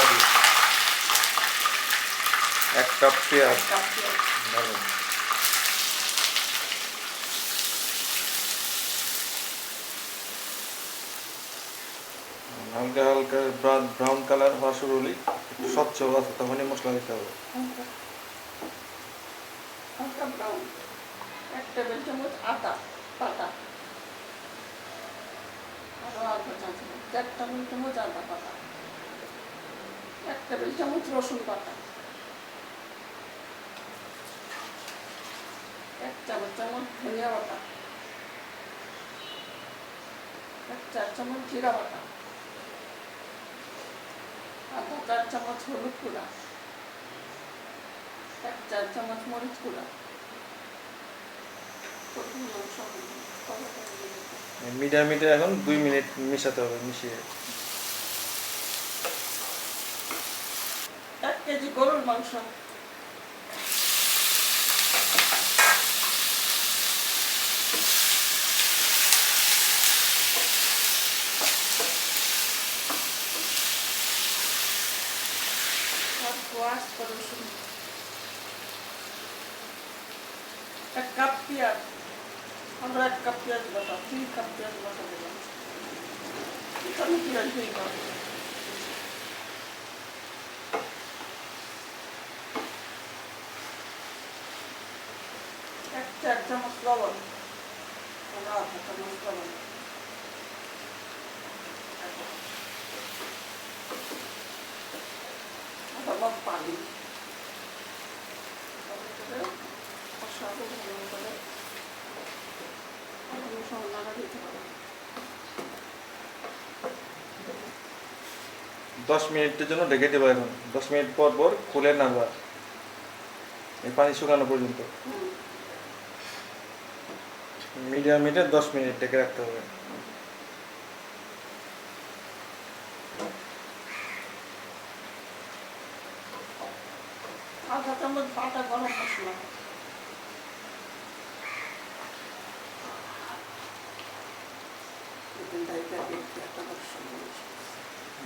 মরিচ, 1 কাপ পেঁয়াজ, ভালো হালকা হালকা ব্রাউন কালার হওয়া শুরু হলেই একটু স্বচ্ছ আছে তখনই মশলা দিতে হবে। হালকা ব্রাউন, 1 টেবিল চামচ আদা বাটা, আরো আদা চা চামচ, 1 টেবিল চামচ আদা বাটা, 1 টেবিল চামচ রসুন বাটা, 1 টেবিল চামচ ধনিয়া বাটা, 1 চা চামচ জিরা বাটা, আধা চা চামচ হলুদ গুঁড়া, 1 চা চামচ মরিচ গুঁড়া। মিডিয়ামে এখন 2 মিনিট মিশাতে হবে, মিশিয়ে 1 কেজি গরুর মাংস, রসুন, 1 কাপ পেঁয়াজ, আমরা 1 কাপ পেঁয়াজ বাটা, 3 কাপ পেঁয়াজ বাটা দিলাম, এখানে পেঁয়াজ দিয়ে দাও, 1 চা চামচ লবণ, আধা চামচ লবণ, আধা মগ পানি, কষাবো ভালো করে, মশলা দিতে হবে। 10 মিনিটের জন্য ঢেকে দেবো। এখন 10 মিনিট পর পর খুলে নাড়বা, এই পানি শুকানো পর্যন্ত। মিডিয়াম হিটে 10 মিনিট ঢেকে রাখতে হবে। আধা চামচ বাটা গরম মশলা,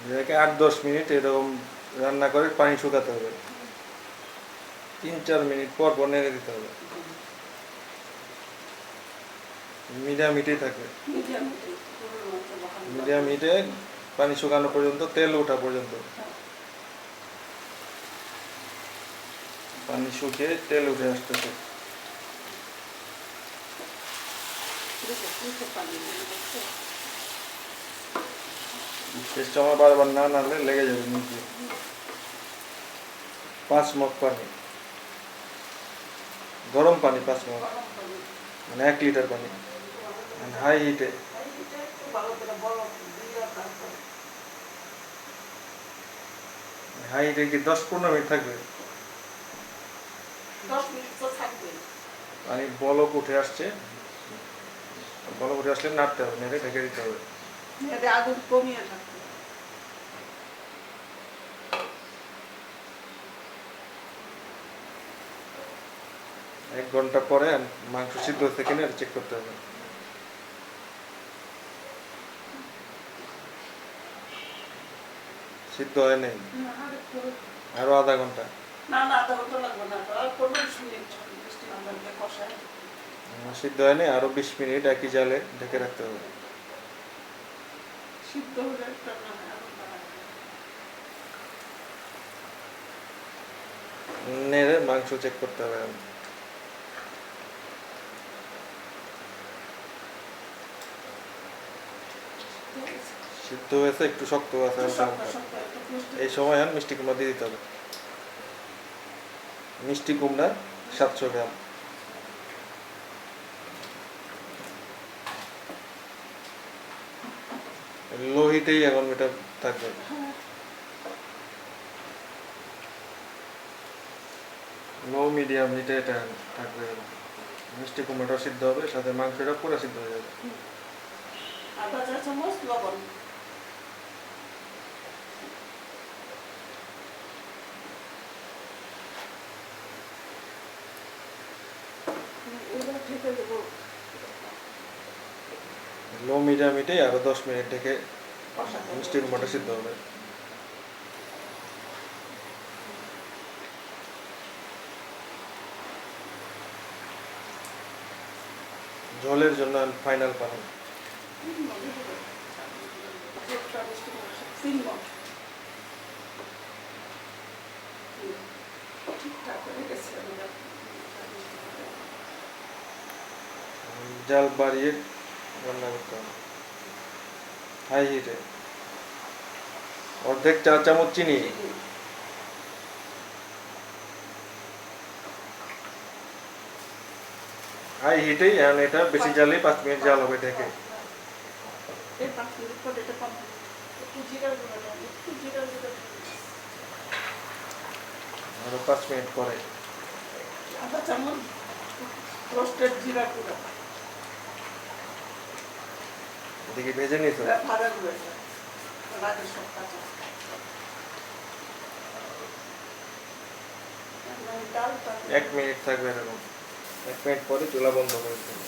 এটাকে 8-10 মিনিট এরকম রান্না করে পানি শুকাতে হবে। 3-4 মিনিট পর পর নেড়ে দিতে হবে। মিডিয়াম হিটেই থাকবে। মিডিয়াম হিটে পানি শুকানো পর্যন্ত, তেল ওঠা পর্যন্ত। পানি শুকিয়ে তেল উঠে আসতেছে। পেস্টটা আমার বারবার না নাড়লে লেগে যাবে নিচে। 5 মগ পানি, গরম পানি 5 মগ, মানে 1 লিটার পানি, হাই হিটে। হাই হিটে কি 10-15 মিনিট থাকবে? 10 মিনিট তো থাকবে। পানি বলক উঠে আসছে, বলক উঠে আসলে নাড়তে হবে, নেড়ে ঢেকে দিতে হবে। এতে আগুন কমিয়ে থাকবে। 1 ঘন্টা পরে মাংস সিদ্ধ হচ্ছে কিনা চেক করতে হবে। সিদ্ধ হয় নাই, আরো আধা ঘন্টা। না না, আধা ঘন্টা লাগবে না, আর 15 মিনিট কষায়। সিদ্ধ হয় নাই, আরো 20 মিনিট একই জালে ঢেকে রাখতে হবে। সিদ্ধ হলে একটা নেড়ে মাংস চেক করতে হবে। সিদ্ধ হয়েছে, একটু শক্ত আছে হালকা হালকা। এই সময় মিষ্টি কুমড়া দিয়ে দিতে হবে। মিষ্টি কুমড়া 700 গ্রাম। লো হিটেই এখন এটা থাকবে। লো মিডিয়াম হিটে এটা থাকবে। মিষ্টি কুমড়াটা সিদ্ধ হবে, সাথে মাংসটা পুরো সিদ্ধ হয়ে যাবে। আধা চা চামচ লবণ, লো মিডিয়াম হিটে আরো 10 মিনিট ঢেকে মিষ্টি কুমড়াটা সিদ্ধ হবে। ঝোলের জন্য ফাইনাল পানি। জাল বাড়িয়ে রান্না করতে হবে হাই হিটে। অর্ধেক চা চামচ চিনি। হাই হিটেই এখন এটা বেশি জালে 5 মিনিট জাল হবে ঢেকে। আরো 5 মিনিট পরে আধা চামচ রোস্টেড জিরা গুঁড়ো এদিকে ভেজে নিয়েছো। ভাজা গুঁড়ো রাগে সব কাঁচা ডাল 1 মিনিট থাকবে এরকম। 1 মিনিট পরে চুলা বন্ধ করে দেবো।